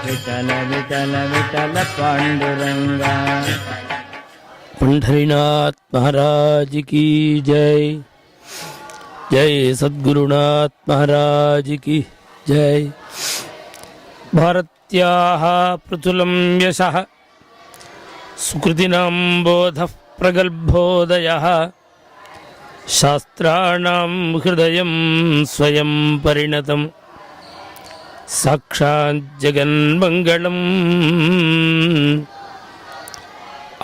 विठल विठल विठल पांडुरंगा। पंढरीनाथ महाराज की जय। जय सद्गुरुनाथ महाराज की जय। भारत्याः प्रतुलं यशः सुकृतिनां बोधः प्रगल्भोदयः शास्त्राणां हृदयं स्वयं परिणतं साक्षात् जगन्मङ्गलम्।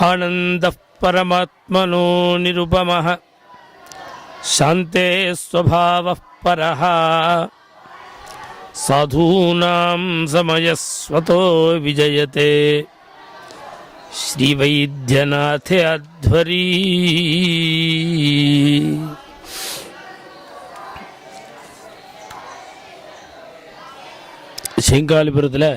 आनन्दः परमात्मनो निरुपमः शान्ते स्वभावः परः साधूनां समयस्वतो विजयते श्रीवैद्यनाथ अध्वरी। செங்காலிபுரத்தில்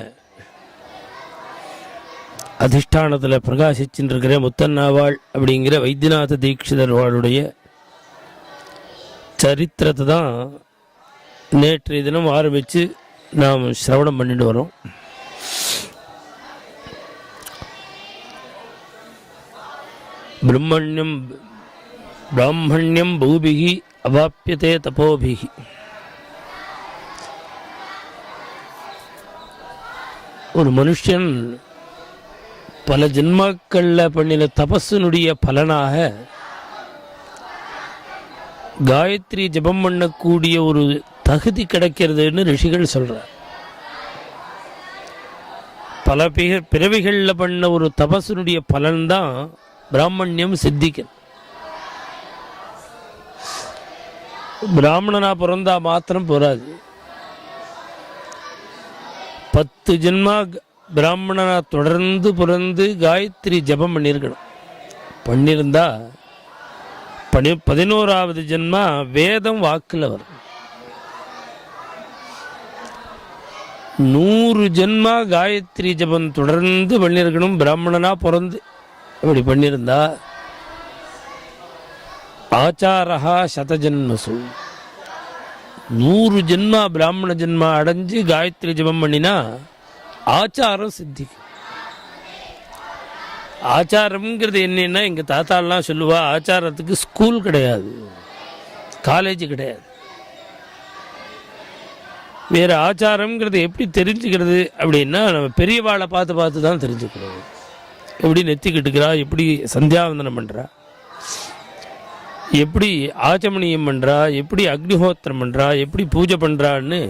அதிஷ்டானத்தில் பிரகாசிச்சுருக்கிற முத்தன்னாவாள் அப்படிங்கிற வைத்தியநாத தீட்சிதர்வாளுடைய சரித்திரத்தை தான் நேற்றைய தினம் ஆரம்பித்து நாம் சிரவணம் பண்ணிட்டு வரோம். பிராமணியம் பூபிகி அவாப்பியதே தபோபிகி. ஒரு மனுஷன் பல ஜென்மாக்களில் பண்ணின தபஸினுடைய பலனாக காயத்ரி ஜபம் பண்ணக்கூடிய ஒரு தகுதி கிடைக்கிறதுன்னு ரிஷிகள் சொல்கிறார். பல பிறவிகளில் பண்ண ஒரு தபஸினுடைய பலன்தான் பிராமணியம் சித்திக்க. பிராமணனா பிறந்தா மாத்திரம் போராது, 10 ஜென்மா பிராமணனா தொடர்ந்து பிறந்து காயத்ரி ஜபம் பண்ணியிருக்கணும். பண்ணியிருந்தா 11வது ஜென்மா வேதம் வாக்கில் வரும். 100 ஜென்மா காயத்ரி ஜபம் தொடர்ந்து பண்ணியிருக்கணும் பிராமணனா பிறந்து. அப்படி பண்ணியிருந்தா ஆச்சாரஹா சதஜன்மசு, 100 ஜென்மா பிராமண ஜென்மா அடைஞ்சு காயத்ரி ஜபம் பண்ணினா ஆச்சாரம் சித்திக்கும். ஆச்சாரம்ங்கிறது என்னன்னா, எங்கள் தாத்தாலாம் சொல்லுவா, ஆச்சாரத்துக்கு ஸ்கூல் கிடையாது, காலேஜ் கிடையாது. வேறு ஆச்சாரம்ங்கிறது எப்படி தெரிஞ்சுக்கிறது அப்படின்னா, நம்ம பெரியவாளை பார்த்து பார்த்து தான் தெரிஞ்சுக்கிறது. எப்படி நெத்திக்கிட்டுக்கிறா, எப்படி சந்தியாவந்தனம் பண்ணுறா, எப்படி ஆச்சமணியம் பண்ணுறா, எப்படி அக்னிஹோத்திரம் பண்ணுறா, எப்படி பூஜை பண்ணுறான்னு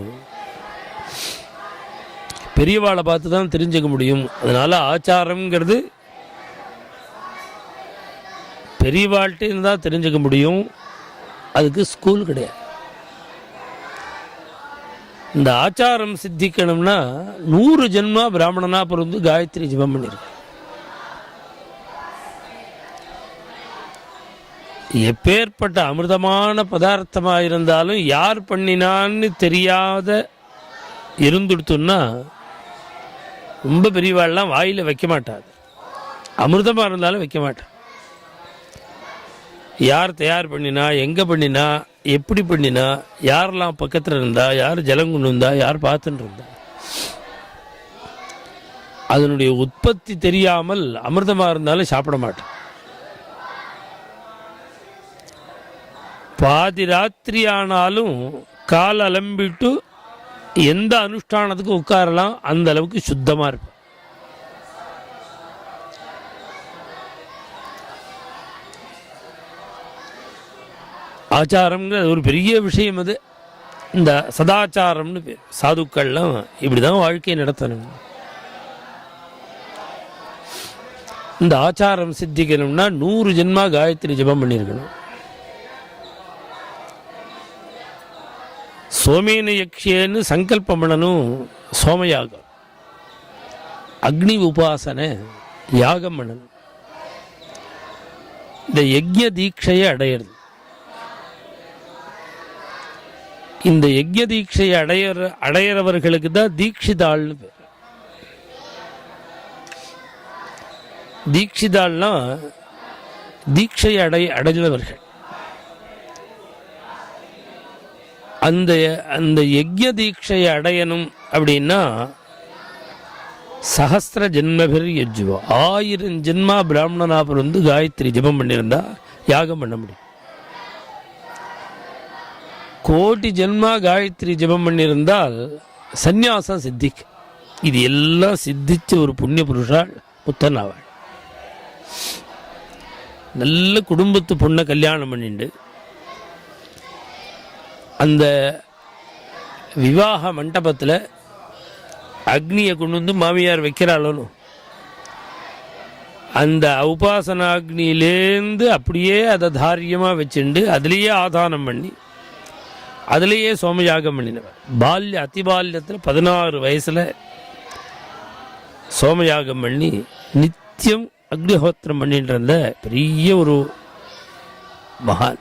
பெரியவாளை பார்த்து தான் தெரிஞ்சுக்க முடியும். அதனால் ஆச்சாரங்கிறது பெரியவாள்கிட்ட தான் தெரிஞ்சுக்க முடியும், அதுக்கு ஸ்கூல் கிடையாது. இந்த ஆச்சாரம் சித்திக்கணும்னா 100 ஜென்மா பிராமணனா பிறந்து காயத்ரி ஜபம் பண்ணியிருக்கு. எப்பேற்பட்ட அமிர்தமான பதார்த்தமாக இருந்தாலும் யார் பண்ணினான்னு தெரியாத இருந்துடுத்துன்னா ரொம்ப பெரியவாள்லாம் வாயில் வைக்க மாட்டாது. அமிர்தமாக இருந்தாலும் வைக்க மாட்டான். யார் தயார் பண்ணினா, எங்கே பண்ணினா, எப்படி பண்ணினா, யாரெல்லாம் பக்கத்தில் இருந்தா, யார் ஜலம் கொண்டு வந்தா, யார் பார்த்துட்டு இருந்தா, அதனுடைய உற்பத்தி தெரியாமல் அமிர்தமாக இருந்தாலும் சாப்பிட மாட்டான். பாதி ராத்திரி ஆனாலும் கால் அலம்பிட்டு எந்த அனுஷ்டானத்துக்கு உட்காரலாம், அந்த அளவுக்கு சுத்தமாக இருப்பேன். ஆச்சாரம்ங்கிறது ஒரு பெரிய விஷயம். அது இந்த சதாச்சாரம்னு பேர். சாதுக்கள்லாம் இப்படி தான் வாழ்க்கையை நடத்தணும். இந்த ஆச்சாரம் சித்திக்கணும்னா 100 ஜென்மா காயத்ரி ஜபம் பண்ணியிருக்கணும். சோமேன யக்ஷேன்னு சங்கல்பம் பண்ணணும். சோமயாகம், அக்னி உபாசனை, யாகம் பண்ணணும். இந்த யஜ்ய தீட்சையை அடையிறது. இந்த யஜ்ய தீட்சையை அடையிறவர்களுக்கு தான் தீட்சிதாள்னு பேர். தீட்சிதாள்னா தீட்சையை அடைஞ்சவர்கள். அந்த யஜ்ய தீட்சையை அடையணும் அப்படின்னா சஹஸ்ர ஜென்மபிர் யஜ்வா, 1000 ஜென்மா பிராமணனா பிறந்து காயத்ரி ஜபம் பண்ணியிருந்தா யாகம் பண்ண முடியும். கோடி ஜென்மா காயத்ரி ஜபம் பண்ணியிருந்தால் சந்நியாசம் சித்திக்கு. இது எல்லாம் சித்திச்ச ஒரு புண்ணிய புருஷாள் முத்தனாவாள். நல்ல குடும்பத்து பொண்ணை கல்யாணம் பண்ணிண்டு அந்த விவாக மண்டபத்தில் அக்னியை கொண்டு வந்து மாமியார் வைக்கிறாளோ, அந்த உபாசனாக்னியிலேருந்து அப்படியே அதை தாரியமாக வச்சுண்டு அதுலேயே ஆதானம் பண்ணி அதுலேயே சோமயாகம் பண்ணினவர். அதிபால்யத்தில் 16 வயசில் சோமயாகம் பண்ணி நித்தியம் அக்னிஹோத்திரம் பண்ணிட்டு இருந்த பெரிய ஒரு மகான்.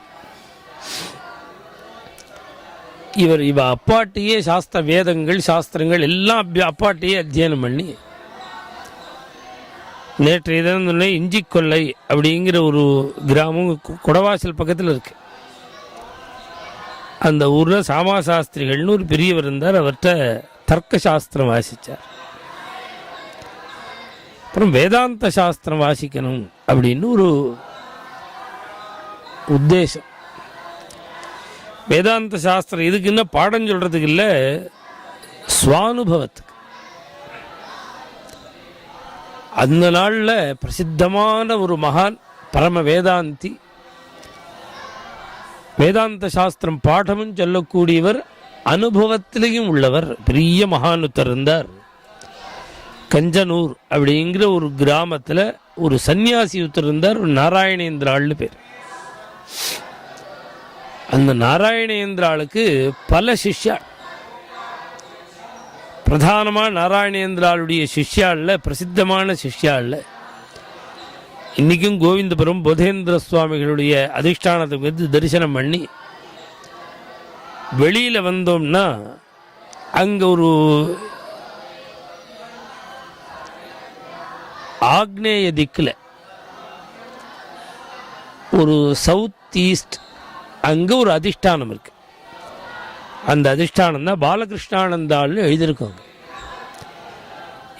இவ அப்பாட்டையே சாஸ்திர வேதங்கள் சாஸ்திரங்கள் எல்லாம் அப்பாட்டையே அத்தியனம் பண்ணி, நேற்று இதான் சொன்னேன், இஞ்சிக்கொல்லை அப்படிங்கிற ஒரு கிராமம் குடவாசல் பக்கத்தில் இருக்கு. அந்த ஊரில் சாமாசாஸ்திரிகள்னு ஒரு பெரியவர் இருந்தார். அவர்கிட்ட தர்க்க சாஸ்திரம் வாசித்தார். அப்புறம் வேதாந்த சாஸ்திரம் வாசிக்கணும் அப்படின்னு ஒரு உத்தேசம். வேதாந்த சாஸ்திரம் இதுக்குன்னா பாடம் சொல்றதுக்கு இல்லை, சுவானுபவத்துக்கு. அந்த நாளில் பிரசித்தமான ஒரு மகான் பரம வேதாந்தி, வேதாந்த சாஸ்திரம் பாடமும் சொல்லக்கூடியவர், அனுபவத்திலையும் உள்ளவர், பெரிய மகானுத்தர் இருந்தார். கஞ்சனூர் அப்படிங்கிற ஒரு கிராமத்தில் ஒரு சன்னியாசி உத்தர் இருந்தார். ஒரு நாராயணேந்திராள்னு பேர். அந்த நாராயணேந்திராளுக்கு பல சிஷ்யாள். பிரதானமாக நாராயணேந்திராளுடைய சிஷ்யாளில் பிரசித்தமான சிஷ்யாளில் இன்றைக்கும் கோவிந்தபுரம் போதேந்திர சுவாமிகளுடைய அதிஷ்டானத்துக்கு வந்து தரிசனம் பண்ணி வெளியில் வந்தோம்னா அங்கே ஒரு ஆக்னேய திக்கில் ஒரு சவுத் ஈஸ்ட் அங்கே ஒரு அதிஷ்டானம் இருக்கு. அந்த அதிஷ்டானம் தான் பாலகிருஷ்ணானந்தாள்னு எழுதியிருக்காங்க.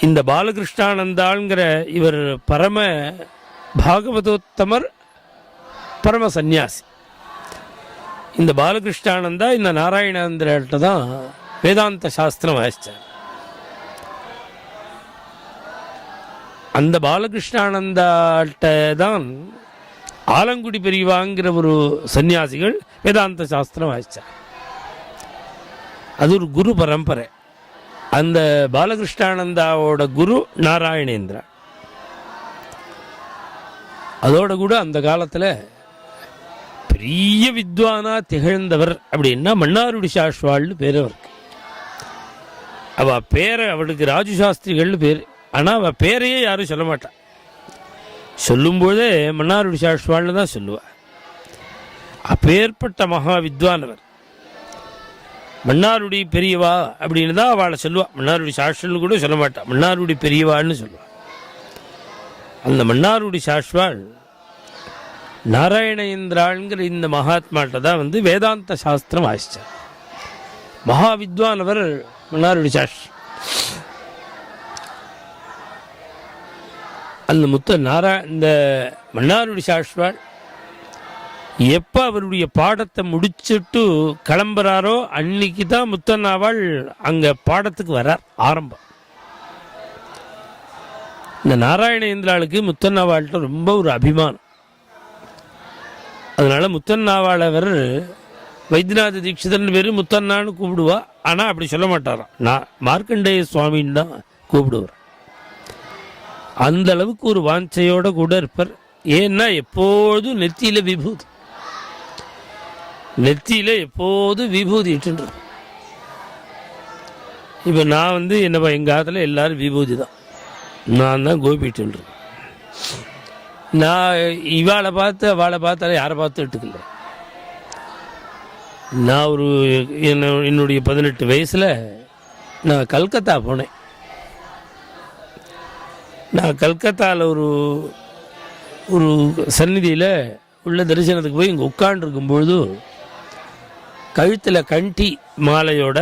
இந்த பாலகிருஷ்ணானந்தாள்ங்கிற இவர் பரம பாகவதோத்தமர், பரம சந்நியாசி. இந்த பாலகிருஷ்ணானந்தா இந்த நாராயணேந்திரர்கிட்ட தான் வேதாந்த சாஸ்திரம் வாசித்தார். அந்த பாலகிருஷ்ணானந்தாட்ட தான் ஆலங்குடி பெரியவாங்கிற ஒரு சன்னியாசிகள் வேதாந்த சாஸ்திரம் வாசித்தார். அது ஒரு குரு பரம்பரை. அந்த பாலகிருஷ்ணானந்தாவோட குரு நாராயணேந்திரா. அதோட கூட அந்த காலத்தில் பெரிய வித்வானா திகழ்ந்தவர் அப்படின்னா மன்னாருடி சாஸ்வாள்னு பேர் அவருக்கு. அவள் பேரை அவளுக்கு ராஜு சாஸ்திரிகள்னு பேர். ஆனால் அவள் பேரையே யாரும் சொல்ல மாட்டாள். சொல்லும்போதே மன்னாருடி சாஸ்வாள்னு தான் சொல்லுவாள். அப்பேற்பட்ட மகா வித்வானவர். மன்னாருடி பெரியவா அப்படின்னு தான் அவளை சொல்லுவாள். மன்னாருடி சாஸ்திரன்னு கூட சொல்ல மாட்டாள், மன்னாருடி பெரியவான்னு சொல்லுவாள். அந்த மன்னாருடி சாஸ்வாள் நாராயணேந்திராங்கிற இந்த மகாத்மாட்ட தான் வந்து வேதாந்த சாஸ்திரம் வாசித்தார். மகா வித்வானவர் மன்னாருடி சாஸ்திரி. அந்த இந்த மன்னாருடி சாஸ்திரால் எப்போ அவருடைய பாடத்தை முடிச்சுட்டு கிளம்புறாரோ அன்னைக்கு தான் முத்தண்ணாவாள் அங்கே பாடத்துக்கு வரார். ஆரம்பம். இந்த நாராயணேந்திராளுக்கு முத்தண்ணாவாள்கிட்ட ரொம்ப ஒரு அபிமானம். அதனால முத்தண்ணாவாளவர் வைத்தியநாத தீட்சிதர்னு பேர் முத்தண்ணான்னு கூப்பிடுவா. ஆனால் அப்படி சொல்ல மாட்டாராம், நான் மார்க்கண்டேய சுவாமின்னு தான் கூப்பிடுவார். அந்த அளவுக்கு ஒரு வாஞ்சையோட கூட இருப்பார். ஏன்னா எப்போதும் நெத்தியில் விபூதி, நெத்தியில் எப்போதும் விபூதி இட்டு. இப்போ நான் வந்து என்னப்பா எங்கள் காலத்தில் எல்லாரும் விபூதி தான், நான் தான் கோபிட்டுருக்கேன். நான் இவாளை பார்த்து அவளை பார்த்தாலும் யாரை பார்த்து இட்டுக்கல. நான் ஒரு என்னுடைய 18 வயசில் நான் கல்கத்தா போனேன். நான் கல்கத்தாவில் ஒரு சந்நிதியில் உள்ள தரிசனத்துக்கு போய் இங்கே உட்காண்டிருக்கும்பொழுது கழுத்தில் கண்டி மாலையோட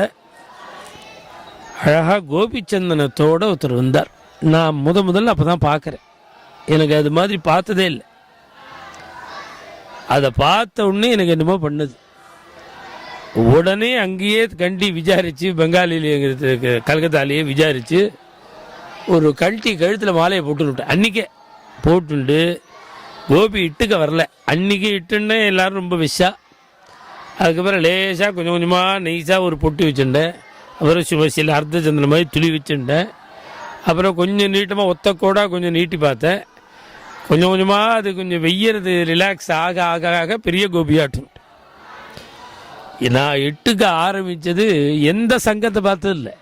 அழகாக கோபிச்சந்தனத்தோடு ஒருத்தர் வந்தார். நான் முதல்ல அப்போ தான் பார்க்குறேன். எனக்கு அது மாதிரி பார்த்ததே இல்லை. அதை பார்த்த உடனே எனக்கு என்னமோ பண்ணுது. உடனே அங்கேயே கண்டி விசாரித்து, பெங்காலிலேயே கல்கத்தாலேயே விசாரித்து ஒரு கழட்டி கழுத்தில் மாலையை போட்டுக்கிட்டேன். அன்றைக்கே போட்டுண்டு கோபி இட்டுக்க வரல. அன்றைக்கி இட்டுன்னே எல்லோரும் ரொம்ப விஷா. அதுக்கப்புறம் லேசாக கொஞ்சம் கொஞ்சமாக நெய்ஸாக ஒரு பொட்டு வச்சுட்டேன். அப்புறம் சில அர்த்த சந்திரன் மாதிரி துளி வச்சுட்டேன். அப்புறம் கொஞ்சம் நீட்டமாக ஒத்தக்கோடாக கொஞ்சம் நீட்டி பார்த்தேன். கொஞ்சம் கொஞ்சமாக அது கொஞ்சம் வெய்யறது ரிலாக்ஸ் ஆக ஆக ஆக பெரிய கோபியாட்டும். நான் இட்டுக்க ஆரம்பித்தது எந்த சங்கத்தை பார்த்தது இல்லை.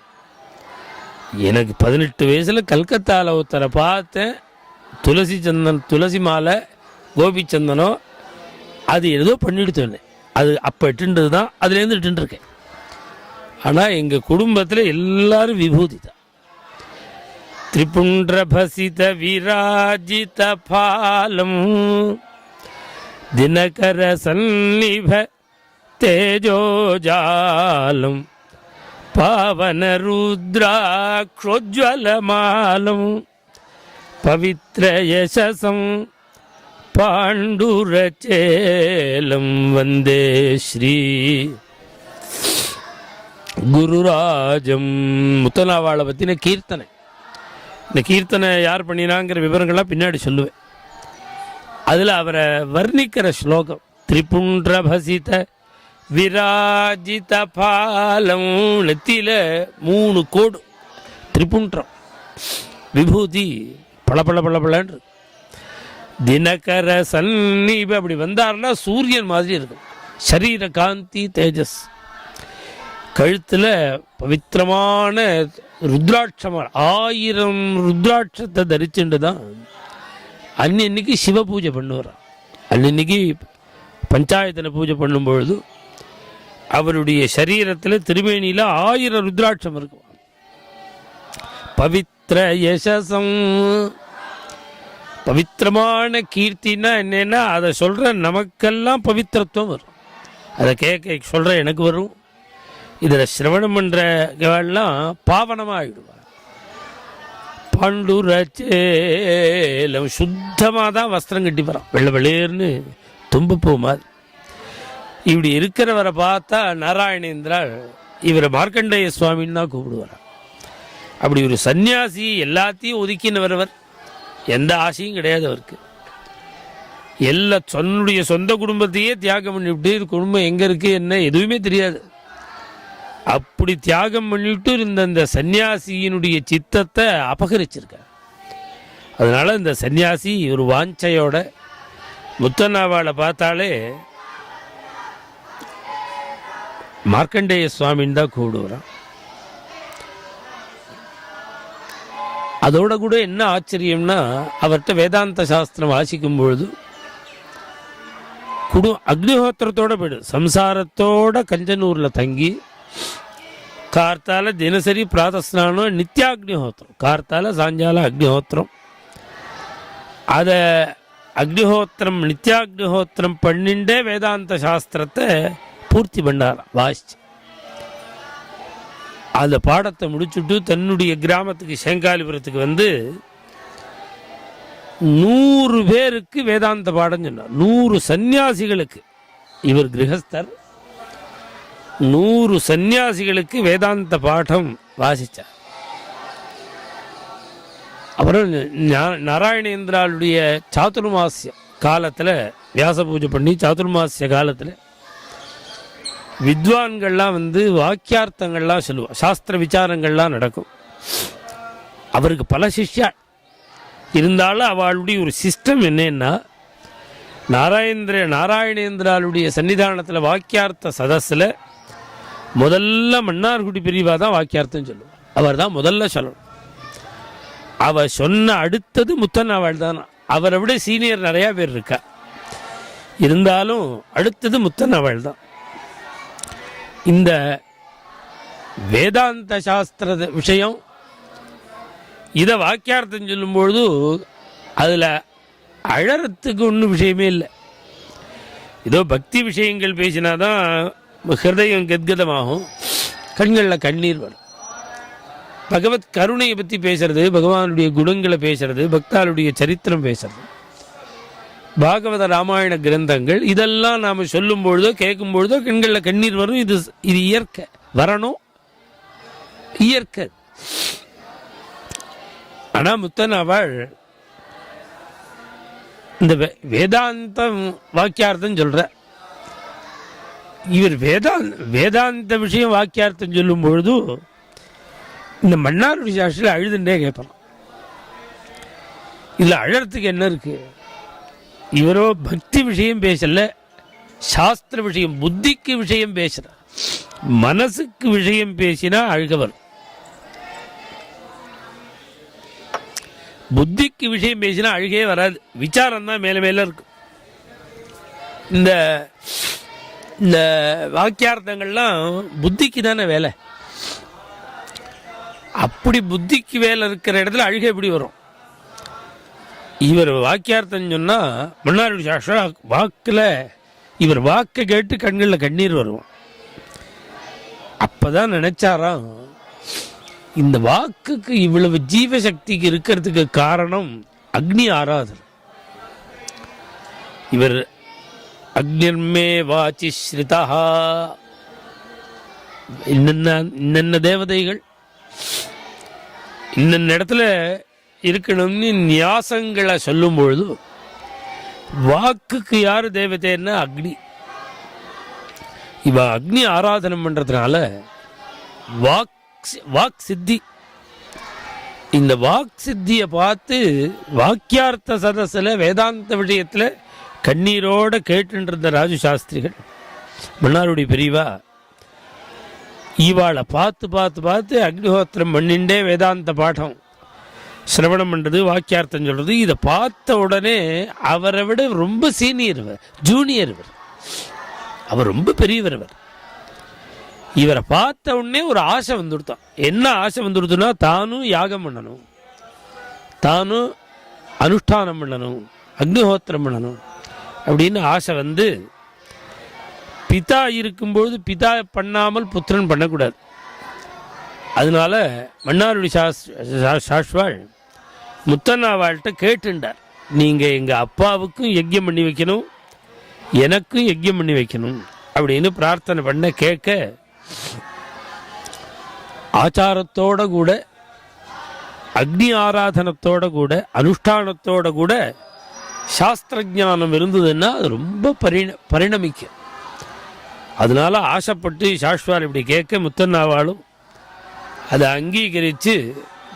எனக்கு 18 வயசில் கல்கத்தாவில் ஒருத்தரை பார்த்தேன். துளசி மாலை கோபி சந்தனம் அது ஏதோ பண்ணிட்டு அது அப்போ இட்டுன்றது தான். அதுலேருந்து இட்டுருக்கேன். ஆனால் எங்கள் குடும்பத்தில் எல்லாரும் விபூதி தான். திரிபுண்டரபசித விராஜித பாலம் தினகர சந்நிப தேஜோஜாலம் பாவன ருத்ராக்ஷோஜ்வலமாலம் பவித்ர யசசம் பாண்டுரச்சேலம் வந்தே ஸ்ரீ குருராஜம். முத்தனாவாளை பற்றின கீர்த்தனை. இந்த கீர்த்தனை யார் பண்ணினாங்கிற விவரங்கள்லாம் பின்னாடி சொல்லுவேன். அதில் அவரை வர்ணிக்கிற ஸ்லோகம் திரிபுண்டரபசித விராஜித பாலம். நெத்தியில் 3 கோடு திரிபுண்டம் விபூதி பளபளன்னு தினகர சந்நிப. அப்படி வந்தார்னா சூரியன் மாதிரி இருக்கும். சரீர காந்தி தேஜஸ். கழுத்தில் பவித்திரமான ருத்ராட்சமாக 1000 ருத்ராட்சத்தை தரிச்சுட்டு தான் அன்னைக்கு சிவ பூஜை பண்ணுவார். அன்னைக்கு பஞ்சாயத்தில் பூஜை பண்ணும்பொழுது அவருடைய சரீரத்தில் திருமேனியில் 1000 ருத்ராட்சம் இருக்கும். பவித்ர யசசம். பவித்திரமான கீர்த்தின்னா என்னென்னா அதை சொல்கிற நமக்கெல்லாம் பவித்திரத்துவம் வரும். அதை கேட்க சொல்கிற எனக்கு வரும். இதில் சிரவணம் பண்ணுறவெல்லாம் பாவனமாக ஆகிடுவார். பாண்டுரச்சேலம் சுத்தமாக தான் வஸ்திரம் கட்டி வரான். வெள்ளை வெளேர்னு தும்பப்பூ மாதிரி. இப்படி இருக்கிறவரை பார்த்தா நாராயணேந்திரால் இவரை மார்க்கண்டேய சுவாமின்னு தான் கூப்பிடுவார். அப்படி ஒரு சன்னியாசி எல்லாத்தையும் ஒதுக்கினவர். எந்த ஆசையும் கிடையாது அவருக்கு. தன்னுடைய சொந்த குடும்பத்தையே தியாகம் பண்ணிவிட்டு, இது குடும்பம் எங்கே இருக்குது என்ன எதுவுமே தெரியாது. அப்படி தியாகம் பண்ணிவிட்டு இருந்த இந்த சன்னியாசியினுடைய சித்தத்தை அபகரிச்சிருக்கார். அதனால இந்த சன்னியாசி ஒரு வாஞ்சையோட முத்தனாவாளை பார்த்தாலே மார்க்கண்டேய சுவாமின்னு தான் கூப்பிடுவாரான். அதோட கூட என்ன ஆச்சரியம்னா, அவர்கிட்ட வேதாந்த சாஸ்திரம் வாசிக்கும் பொழுது அக்னிஹோத்திரத்தோட போயிடும். சம்சாரத்தோட கஞ்சனூரில் தங்கி கார்த்தால தினசரி பிராதஸ்நானம் நித்யாக்னிஹோத்திரம். கார்த்தால சாயங்கால அக்னிஹோத்திரம். அதை அக்னிஹோத்திரம் நித்யாக்னிஹோத்திரம் பண்ணிண்டே வேதாந்த சாஸ்திரத்தை பூர்த்தி பண்ணார் வாசிச்சு. அந்த பாடத்தை முடிச்சுட்டு தன்னுடைய கிராமத்துக்கு சேங்காலிபுரத்துக்கு வந்து 100 பேருக்கு வேதாந்த பாடம் சொன்னார். 100 சன்னியாசிகளுக்கு. இவர் கிரகஸ்தர். 100 சன்னியாசிகளுக்கு வேதாந்த பாடம் வாசித்தார். அப்புறம் நாராயணேந்திராளுடைய சாதுர்மாசிய காலத்தில் வியாச பூஜை பண்ணி சாதுர்மாசிய காலத்தில் வித்வான்கள்லாம் வந்து வாக்கியார்த்தங்கள்லாம் சொல்லுவாள். சாஸ்திர விசாரங்கள்லாம் நடக்கும். அவருக்கு பல சிஷ்யா இருந்தாலும் அவளுடைய ஒரு சிஸ்டம் என்னன்னா, நாராயணேந்திராளுடைய சன்னிதானத்தில் வாக்கியார்த்த சதஸில் முதல்ல மன்னார்குடி பிரிவாக தான் வாக்கியார்த்தம் சொல்லுவார். அவர் தான் முதல்ல சொல்லணும். அவர் சொன்ன அடுத்தது முத்தனாவாள் தான். அவரை விட சீனியர் நிறையா பேர் இருக்கா. இருந்தாலும் அடுத்தது முத்தனாவாள் தான். இந்த வேதாந்த சாஸ்திர விஷயம் இதை வாக்கியார்த்தம் சொல்லும்பொழுது அதில் அழறத்துக்கு ஒன்றும் விஷயமே இல்லை. ஏதோ பக்தி விஷயங்கள் பேசினாதான் ஹிருதயம் கத்கதமாகும், கண்களில் கண்ணீர் வரும். பகவத் கருணையை பற்றி பேசுறது, பகவானுடைய குணங்களை பேசுறது, பக்தாளுடைய சரித்திரம் பேசுறது, பாகவத ராமாயண கிரந்தங்கள், இதெல்லாம் நாம் சொல்லும் பொழுதோ கேட்கும் பொழுதோ கண்களில் கண்ணீர் வரும். இது இயற்கை, வரணும், இயற்கை. ஆனால் முத்தனாவாள் இந்த வேதாந்தம் வாக்கியார்த்தம் சொல்ற, இவர் வேதாந்த விஷயம் வாக்கியார்த்தம் சொல்லும் பொழுது இந்த மன்னாருடைய சாஸ்திரியில் அழுதுண்டே கேட்பலாம். இதில் அழறதுக்கு என்ன இருக்கு? இவரோ பக்தி விஷயம் பேசல, சாஸ்திர விஷயம், புத்திக்கு விஷயம் பேசுற, மனசுக்கு விஷயம் பேசினா அழுகவர். புத்திக்கு விஷயம் பேசினா அழுகே வராது, விசாரம் தான் மேல மேல இருக்கும். இந்த இந்த வாக்கியார்த்தங்கள்லாம் புத்திக்கு தானே வேலை. அப்படி புத்திக்கு வேலை இருக்கிற இடத்துல அழுகை எப்படி வரும்? இவர் வாக்கியார்த்தம் சொன்னா மன்னாருடைய சாஸ்திர வாக்குல இவர் வாக்கை கேட்டு கண்களில் கண்ணீர் வரும். அப்பதான் நினைச்சாராம், இந்த வாக்குக்கு இவ்வளவு ஜீவசக்திக்கு இருக்கிறதுக்கு காரணம் அக்னி ஆராதனை. இவர் அக்னிர்மே வாச்சி ஸ்ரிதா, இன்னென்ன தேவதைகள் இன்னென்ன இடத்துல இருக்கணும்னு நியாசங்களை சொல்லும் பொழுது வாக்குக்கு யாரு தேவதைன்னா அக்னி. இவ அக்னி ஆராதனம் பண்றதுனால வாக் சித்தி. இந்த வாக் சித்தியை பார்த்து வாக்கியார்த்த சதஸில் வேதாந்த விஷயத்துல கண்ணீரோட கேட்டுருந்த ராஜு சாஸ்திரிகள், மன்னாருடைய பெரியவா, இவாளை பார்த்து பார்த்து பார்த்து அக்னிஹோத்திரம் பண்ணிண்டே வேதாந்த பாடம் சிரவணம் பண்ணுறது, வாக்கியார்த்தம் சொல்கிறது. இதை பார்த்த உடனே அவரை விட ரொம்ப சீனியர், ஜூனியர், அவர் ரொம்ப பெரியவர். இவரை பார்த்த உடனே ஒரு ஆசை வந்துடுத்தான். என்ன ஆசை வந்துடுதுன்னா, தானும் யாகம் பண்ணணும், தானும் அனுஷ்டானம் பண்ணணும், அக்னிஹோத்திரம் பண்ணணும் அப்படின்னு ஆசை வந்து, பிதா இருக்கும்பொழுது பிதா பண்ணாமல் புத்திரன் பண்ணக்கூடாது. அதனால மன்னாருடைய சாஸ்வாள் முத்தன்னாவாள்கிட்ட கேட்டுண்டார், நீங்கள் எங்கள் அப்பாவுக்கும் யஜ்யம் பண்ணி வைக்கணும், எனக்கும் யஜ்யம் பண்ணி வைக்கணும் அப்படின்னு பிரார்த்தனை பண்ண கேட்க, ஆச்சாரத்தோட கூட அக்னி ஆராதனத்தோட கூட அனுஷ்டானத்தோட கூட சாஸ்திர ஞானம் இருந்ததுன்னா அது ரொம்ப பரிணமிக்கும். அதனால ஆசைப்பட்டு சாஸ்வால் இப்படி கேட்க முத்தன்னாவாளும் அதை அங்கீகரித்து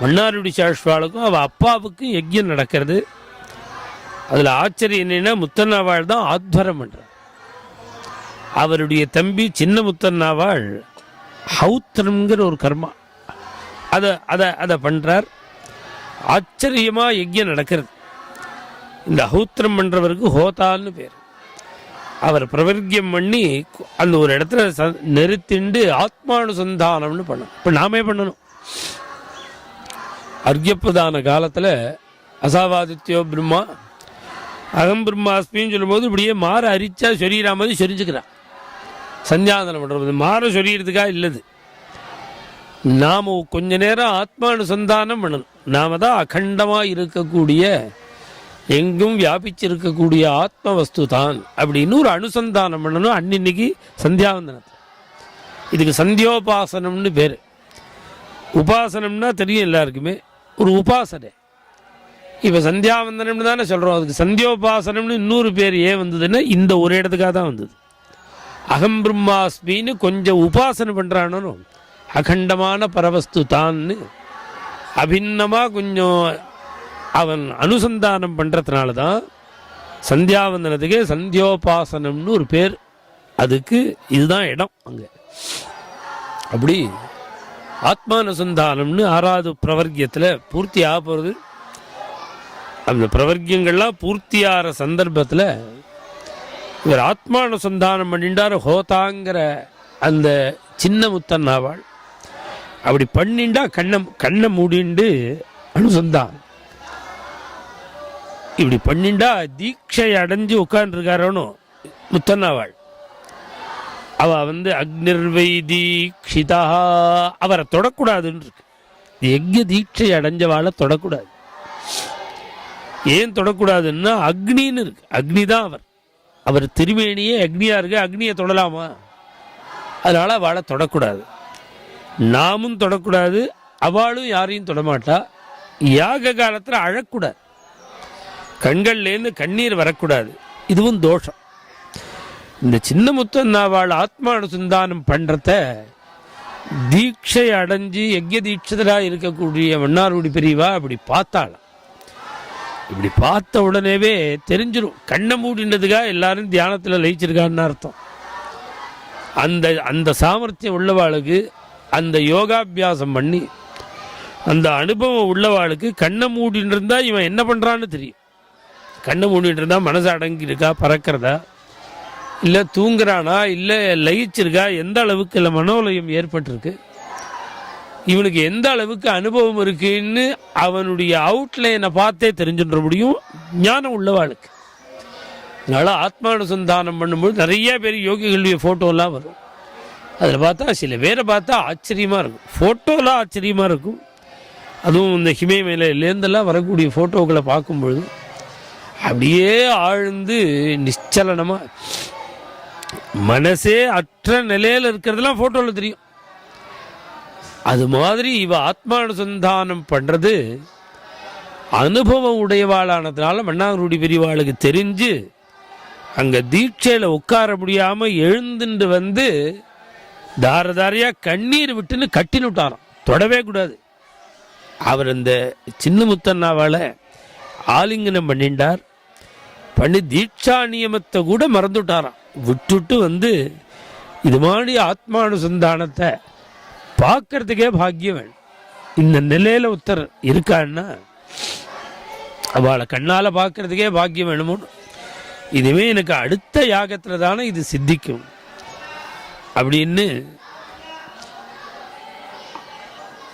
மன்னாருடைய சாஸ்வாளுக்கும் அவள் அப்பாவுக்கும் யஜ்யம் நடக்கிறது. அதில் ஆச்சரியம் என்னன்னா, முத்தன்னாவாள் தான் ஆத்வரம் பண்ணுறார். அவருடைய தம்பி சின்ன முத்தன்னாவாள் ஹௌத்திரம்ங்கிற ஒரு கர்மா அதை அதை அதை பண்ணுறார். ஆச்சரியமாக யஜ்யம் நடக்கிறது. இந்த ஹௌத்திரம் பண்ணுறவருக்கு ஹோதான்னு பேர். அவர் பிரவர்க்கியம் பண்ணி அந்த ஒரு இடத்துல நிறுத்திண்டு ஆத்மானுசந்தானம்னு பண்ணணும். இப்போ நாமே பண்ணணும். அர்க்யப்பிரதான காலத்தில் அசாவாதித்யோ பிரம்மா அகம் பிரம்மாஸ்மின்னு சொல்லும்போது இப்படியே மாற அரிச்சா சொரீரா மாதிரி சொரிஞ்சுக்கிறான். சந்தியாதனம் பண்ணுறது மாற சொரியறதுக்காக இல்லது. நாம் கொஞ்ச நேரம் ஆத்மானுசந்தானம் பண்ணணும். நாம தான் அகண்டமாக இருக்கக்கூடிய, எங்கும் வியாபிச்சிருக்கக்கூடிய ஆத்ம வஸ்து தான் அப்படின்னு ஒரு அனுசந்தானம் பண்ணணும். அன்னின்னைக்கு சந்தியாவந்தனத்தில் இதுக்கு சந்தியோபாசனம்னு பேர். உபாசனம்னா தெரியும் எல்லாருக்குமே, ஒரு உபாசனை. இப்போ சந்தியாவந்தனம்னு தானே சொல்கிறோம். அதுக்கு சந்தியோபாசனம்னு இன்னொரு பேர் ஏன் வந்ததுன்னா இந்த ஒரு இடத்துக்காக தான் வந்தது. அகம் பிரம்மாஸ்மின்னு கொஞ்சம் உபாசனை பண்ணுறானோ, அகண்டமான பரவஸ்து தான்னு அபின்னமாக கொஞ்சம் அவன் அனுசந்தானம் பண்ணுறதுனால தான் சந்தியாவந்தனத்துக்கே சந்தியோபாசனம்னு ஒரு பேர். அதுக்கு இதுதான் இடம் அங்கே. அப்படி ஆத்மானுசந்தானம்னு 6வது பிரவர்க்கியத்தில் பூர்த்தி ஆக போகிறது. அந்த பிரவர்க்கியங்கள்லாம் பூர்த்தியாகிற சந்தர்ப்பத்தில் இவர் ஆத்மானுசந்தானம் பண்ணிண்டார். ஹோதாங்கிற அந்த சின்ன முத்தன்னாவாள் அப்படி பண்ணிண்டா கண்ணை மூடிண்டு அனுசந்தானம் இப்படி பண்ணிண்டா தீட்சை அடைஞ்சு உட்கார்ந்துருக்காரோ முத்தன்னாவாள். அவ வந்து அக்னிர்வை தீட்சிதா, அவரை தொடக்கூடாதுன்னு இருக்கு. யஜ்ய தீட்சை அடைஞ்சவாளை தொடக்கூடாது. ஏன் தொடக்கூடாதுன்னா அக்னின்னு இருக்கு. அக்னி தான் அவர் திருமேனியே அக்னியா இருக்கு. அக்னியை தொடலாமா? அதனால அவளை தொடக்கூடாது. நாமும் தொடக்கூடாது, அவளும் யாரையும் தொடமாட்டா. யாக காலத்தில் அழக்கூடாது, கண்கள்லேருந்து கண்ணீர் வரக்கூடாது. இதுவும் தோஷம். இந்த சின்ன முத்தன்னாவாள் ஆத்மானுசந்தானம் பண்றத தீட்சை அடைஞ்சு யஜ்ய தீட்சிதராக இருக்கக்கூடிய மன்னார்குடி பெரியவா அப்படி பார்த்தாள். இப்படி பார்த்த உடனேவே தெரிஞ்சிடும், கண்ணை மூடினதுக்காக எல்லாரும் தியானத்தில் லயிச்சிருக்கான்னு அர்த்தம். அந்த சாமர்த்தியம் உள்ளவாளுக்கு, அந்த யோகாபியாசம் பண்ணி அந்த அனுபவம் உள்ளவாளுக்கு கண்ணை மூடின்னு இருந்தா இவன் என்ன பண்றான்னு தெரியும். கண்ணை மூடிட்டு இருந்தா மனசு அடங்கி இருக்கா, பறக்கிறதா, இல்லை தூங்குறானா, இல்லை லயிச்சிருக்கா, எந்த அளவுக்கு இல்லை மனோலயம் ஏற்பட்டிருக்கு, இவனுக்கு எந்த அளவுக்கு அனுபவம் இருக்குன்னு அவனுடைய அவுட்லைனை பார்த்தே தெரிஞ்சுன்ற முடியும் ஞானம் உள்ளவாளுக்கு. அதனால ஆத்மானுசந்தானம் பண்ணும்போது நிறைய பேர் யோகிகளுடைய ஃபோட்டோலாம் வரும். அதில் பார்த்தா சில பேரை பார்த்தா ஆச்சரியமாக இருக்கும், ஃபோட்டோலாம் ஆச்சரியமாக இருக்கும். அதுவும் இந்த ஹிமேமலையிலேருந்தெல்லாம் வரக்கூடிய ஃபோட்டோக்களை பார்க்கும்பொழுது அப்படியே ஆழ்ந்து நிச்சலனமாக மனசே அற்ற நிலையில் இருக்கிறதுலாம் ஃபோட்டோவில் தெரியும். அது மாதிரி இவ ஆத்மானுசந்தானம் பண்ணுறது அனுபவம் உடையவாளானதுனால மன்னார்குடி பெரியவாளுக்கு தெரிஞ்சு அங்கே தீட்சையில் உட்கார முடியாமல் எழுந்துட்டு வந்து தாரதாரியாக கண்ணீர் விட்டுன்னு கட்டின்னு விட்டாராம். தொடவே கூடாது. அவர் அந்த சின்ன முத்தன்னாவாளை ஆலிங்கனம் பண்ணிட்டார். பண்ணி தீட்சா நியமத்தை கூட மறந்துவிட்டாராம். விட்டுட்டு வந்து இது மாதிரி ஆத்மானுசந்தானத்தை பார்க்கறதுக்கே பாக்கியம் வேணும். இந்த நிலையில ஒருத்தர் இருக்கான்னா அவளை கண்ணால பார்க்கறதுக்கே பாக்கியம் வேணுமோ. இதுவே எனக்கு அடுத்த யாகத்துல தானே இது சித்திக்கும் அப்படின்னு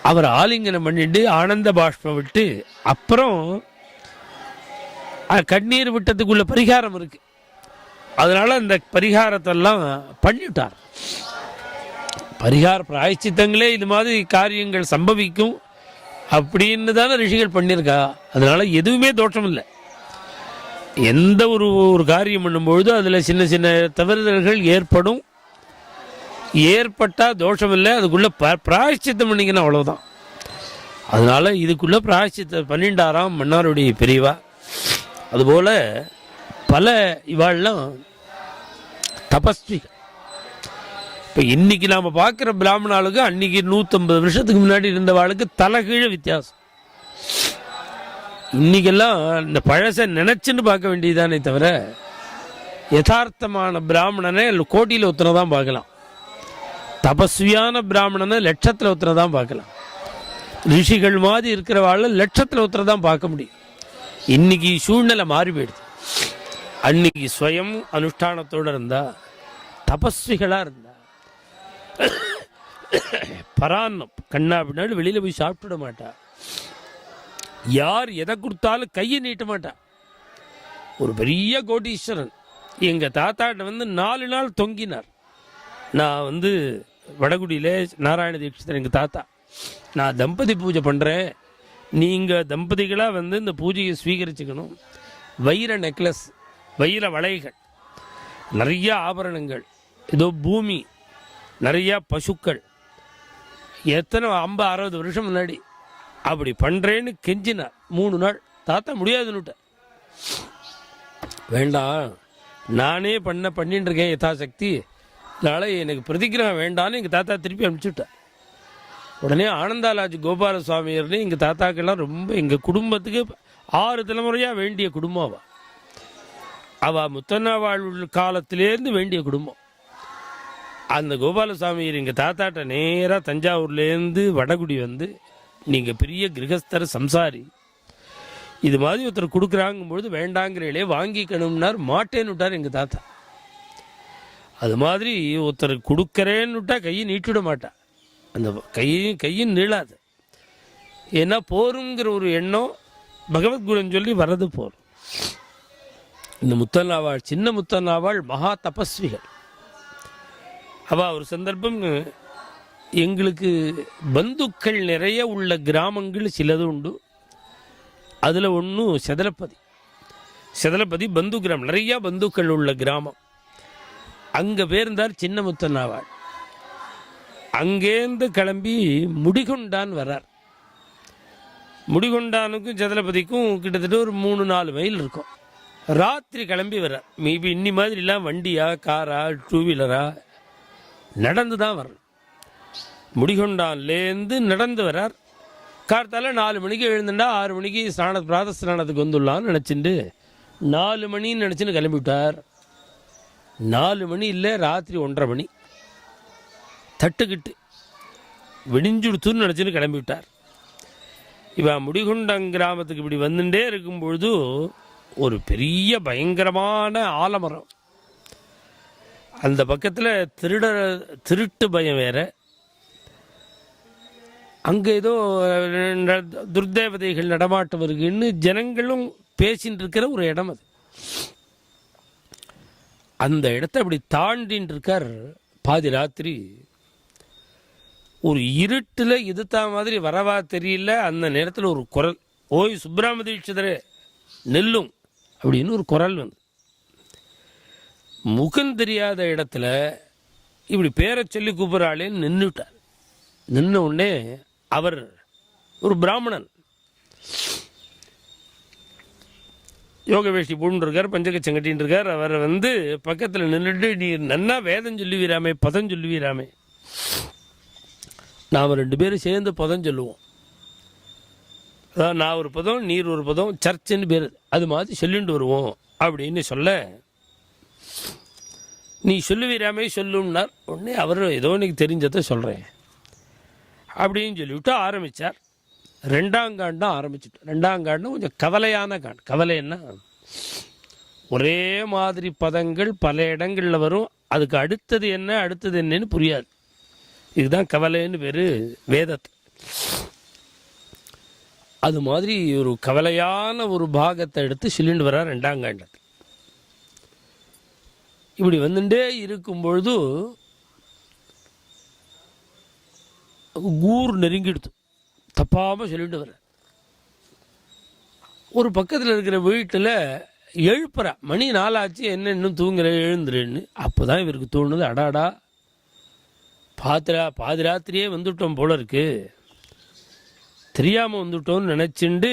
அவர் ஆலிங்கனம் பண்ணிட்டு ஆனந்த பாஷ்பம் விட்டு அப்புறம் கண்ணீர் விட்டதுக்குள்ள பரிகாரம் இருக்கு. அதனால அந்த பரிகாரத்தெல்லாம் பண்ணிவிட்டார். பரிகார பிராயச்சித்தங்களே இது மாதிரி காரியங்கள் சம்பவிக்கும் அப்படின்னு தானே ரிஷிகள் பண்ணியிருக்கா. அதனால எதுவுமே தோஷம் இல்லை. எந்த ஒரு காரியம் பண்ணும்பொழுது அதில் சின்ன சின்ன தவறுதல்கள் ஏற்படும். ஏற்பட்டால் தோஷம் இல்லை, அதுக்குள்ள பிராயச்சித்தம் பண்ணிக்கணும், அவ்வளவுதான். அதனால இதுக்குள்ள பிராயச்சித்தம் பண்ணிட்டாராம் மன்னாருடைய பெரியவா. அதுபோல பல இவாள்லாம் தபஸ்விகள். இப்போ இன்னைக்கு நாம் பார்க்குற பிராமணாளுக்கு அன்னைக்கு 150 வருஷத்துக்கு முன்னாடி இருந்தவாளுக்கு தலைகீழ வித்தியாசம். இன்னைக்கெல்லாம் இந்த பழசை நினைச்சுன்னு பார்க்க வேண்டியதானே தவிர யதார்த்தமான பிராமணனை கோட்டியில் ஒருத்தனை தான் பார்க்கலாம். தபஸ்வியான பிராமணனை லட்சத்தில் ஒருத்தனை தான் பார்க்கலாம். ரிஷிகள் மாதிரி இருக்கிறவாள் லட்சத்தில் ஒருத்தரை தான் பார்க்க முடியும். இன்னைக்கு சூழ்நிலை மாறி போயிடுது. அன்னைக்கு ஸ்வயம் அனுஷ்டானத்தோடு இருந்தா, தபஸ்விகளாக இருந்தா, பரான்னம் கண்ணா பின்னாடி வெளியில் போய் சாப்பிட்டுட மாட்டா. யார் எதை கொடுத்தாலும் கையை நீட்ட மாட்டா. ஒரு பெரிய கோடீஸ்வரன் எங்கள் தாத்தாட்ட வந்து 4 நாள் தொங்கினார். நான் வடகுடியிலே நாராயண தீட்சிதர் எங்கள் தாத்தா, நான் தம்பதி பூஜை பண்ணுறேன், நீங்கள் தம்பதிகளாக இந்த பூஜையை ஸ்வீகரிச்சுக்கணும். வைர நெக்லஸ், வைர வளைகள், நிறைய ஆபரணங்கள், ஏதோ பூமி, நிறையா பசுக்கள், எத்தனை 50-60 வருஷம் முன்னாடி அப்படி பண்ணுறேன்னு கெஞ்சினார். 3 நாள். தாத்தா முடியாதுன்னுட்ட. வேண்டாம், நானே பண்ணிட்டு இருக்கேன் யதாசக்தி, அதனால் எனக்கு பிரதிகிரகம் வேண்டான்னு எங்கள் தாத்தா திருப்பி அனுப்பிச்சுட்டார். உடனே ஆனந்தாலாஜி கோபாலசுவாமியர்னு எங்கள் தாத்தாக்கெல்லாம் ரொம்ப எங்கள் குடும்பத்துக்கு 6 தலைமுறையாக வேண்டிய குடும்பம். அவள் முத்தன்னாவாழ் காலத்திலேருந்து வேண்டிய குடும்பம். அந்த கோபாலசுவாமியர் எங்கள் தாத்தாட்ட நேராக தஞ்சாவூர்லேருந்து வடகுடி வந்து, நீங்கள் பெரிய கிரகஸ்தர் சம்சாரி, இது மாதிரி ஒருத்தர் கொடுக்குறாங்கும்பொழுது வேண்டாங்கிறீங்களே, வாங்கிக்கணும்னார். மாட்டேன்னு விட்டார் எங்கள் தாத்தா. அது மாதிரி ஒருத்தர் கொடுக்குறேன்னு விட்டா கையை நீட்டிவிட மாட்டா. அந்த கையும் நீளாது. ஏன்னா போருங்கிற ஒரு எண்ணம் பகவத்குணம் சொல்லி வர்றது போர். இந்த முத்தன்னாவாள், சின்ன முத்தன்னாவாள் மகா தபஸ்விகள். அவள் ஒரு சந்தர்ப்பம் எங்களுக்கு பந்துக்கள் நிறைய உள்ள கிராமங்கள் சிலது உண்டு. அதில் ஒன்றும் செதலப்பதி பந்து கிராமம், நிறையா பந்துக்கள் உள்ள கிராமம். அங்கே பேர்ந்தார் சின்ன முத்தன்னாவாள். அங்கேருந்து கிளம்பி முடிகொண்டான் வர்றார். முடிகொண்டானுக்கும் செதலப்பதிக்கும் கிட்டத்தட்ட ஒரு 3-4 மைல் இருக்கும். ராத்திரி கிளம்பி வர்றார். மேபி இன்னி மாதிரிலாம் வண்டியா, காரா, 2 வீலரா, நடந்து தான் வரணும். முடிகொண்டான்லேருந்து நடந்து வர்றார். கார்த்தால 4 மணிக்கு எழுந்துட்டா 6 மணிக்கு பிராத ஸ்நானத்துக்கு வந்துடலான்னு நினச்சிட்டு 4 மணின்னு நினச்சின்னு கிளம்பிவிட்டார். 4 மணி இல்லை, ராத்திரி 1:30 மணி தட்டுக்கிட்டு விடிஞ்சுடுத்துன்னு நினச்சின்னு கிளம்பிவிட்டார். இவன் முடிகொண்டம் கிராமத்துக்கு இப்படி வந்துட்டே இருக்கும்பொழுது ஒரு பெரிய பயங்கரமான ஆலமரம். அந்த பக்கத்தில் திருட்டு பயம் வேற. அங்கே ஏதோ துர்தேவதைகள் நடமாட்டம் இருக்குன்னு ஜனங்களும் பேசின்னு இருக்கிற ஒரு இடம் அது. அந்த இடத்த அப்படி தாண்டின்னு இருக்கார். பாதி ராத்திரி ஒரு இருட்டில் இதுத்தா மாதிரி வரவா தெரியல. அந்த நேரத்தில் ஒரு குரல், ஓய் சுப்பிரமணிய தீட்சிதரே நெல்லும் அப்படின்னு ஒரு குரல் வந்து. முகம் தெரியாத இடத்துல இப்படி பேரை சொல்லி கூப்பிட்றாளேன்னு நின்றுட்டார். நின்ன உடனே அவர் ஒரு பிராமணன், யோக வேஷ்டி போட்டுருக்கார், பஞ்சகச்சம் கட்டின்னு இருக்கார். அவர் வந்து பக்கத்தில் நின்றுட்டு, நீ நன்னா வேதம் சொல்லுவீராமே, பதம் சொல்லுவீராமே, நாம் 2 பேரும் சேர்ந்து பதம் சொல்லுவோம். அதான் நான் ஒரு பதம், நீர் ஒரு பதம், சர்ச்சுன்னு பேர், அது மாதிரி சொல்லிட்டு வருவோம் அப்படின்னு சொல்ல, நீ சொல்லுவீராமே சொல்லுன்னார். உடனே அவர் ஏதோ எனக்கு தெரிஞ்சதை சொல்கிறேன் அப்படின்னு சொல்லிவிட்டு ஆரம்பித்தார். 2ஆம் காண்டம் ஆரம்பிச்சுட்டு. 2ஆம் காண்டம் கொஞ்சம் கவலையான காண்டம். கவலைன்னா ஒரே மாதிரி பதங்கள் பல இடங்களில் வரும். அதுக்கு அடுத்தது என்னன்னு புரியாது. இதுதான் கவலைன்னு பேர் வேதத்தை. அது மாதிரி ஒரு கவலையான ஒரு பாகத்தை எடுத்து சொல்லிட்டு வர்றார் 2ஆம் காண்டத்தை. இப்படி வந்துட்டே இருக்கும் பொழுது ஊர் நெருங்கிடுத்து. தப்பாமல் சொல்லிட்டு வர ஒரு பக்கத்தில் இருக்கிற வீட்டில் எழுப்புறா. மணி 4 ஆச்சு, என்ன இன்னும் தூங்குற, எழுந்துருன்னு. அப்போ தான் இவருக்கு தோணுது, அடாடா பாதி ராத்திரியே வந்துவிட்டோம் போல இருக்கு, தெரியாமல் வந்துவிட்டோம்னு நினச்சிண்டு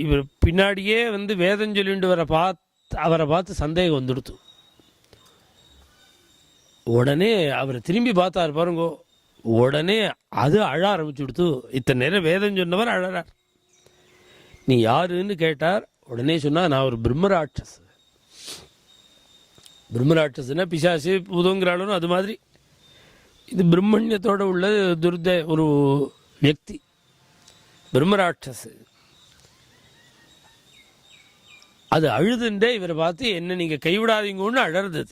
இவர் பின்னாடியே வந்து வேதம் சொல்லிட்டு அவரை பார்த்து சந்தேகம் வந்துடுத்து. உடனே அவர் திரும்பி பார்த்தார் பாருங்கோ. உடனே அது அழ ஆரம்பிச்சு கொடுத்து. இத்தனை நேரம் வேதம் சொன்னவர் அழறார். நீ யாருன்னு கேட்டார். உடனே சொன்னா, நான் ஒரு பிரம்மராட்சஸ். பிரம்மராட்சஸ்னா பிசாசு பூதங்கிறாலும் அது மாதிரி. இது பிரம்மண்யத்தோடு உள்ள ஒரு வியக்தி பிரம்மராட்சஸ். அது அழுதுண்டே இவரை பார்த்து, என்ன நீங்கள் கைவிடாதீங்கன்னு அழறது.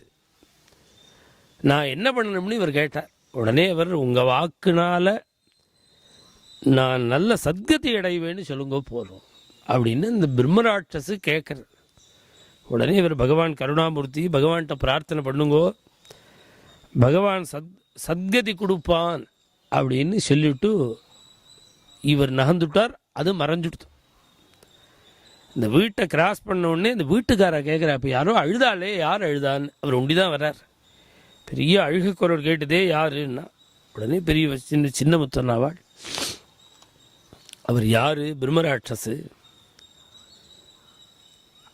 நான் என்ன பண்ணணும்னு இவர் கேட்டார். உடனே அவர், உங்கள் வாக்குனால நான் நல்ல சத்கதி அடைவேன்னு சொல்லுங்க போதும் அப்படின்னு இந்த பிரம்மராட்சஸு கேட்குறது. உடனே இவர், பகவான் கருணாமூர்த்தி, பகவான்கிட்ட பிரார்த்தனை பண்ணுங்கோ, பகவான் சத்கதி கொடுப்பான் அப்படின்னு சொல்லிவிட்டு இவர் நகர்ந்துட்டார். அது மறைஞ்சுடுத்து. இந்த வீட்டை கிராஸ் பண்ண உடனே இந்த வீட்டுக்கார கேட்குறா, இப்போ யாரோ அழுதாலே, யார் அழுதான்னு. அவர் ஒண்டி தான் வர்றார். பெரிய அழுக குரல் கேட்டுதே, யாருன்னா. உடனே பெரிய சின்ன முத்தன்னாவாள். அவர் யார்? பிரம்மராட்சஸு.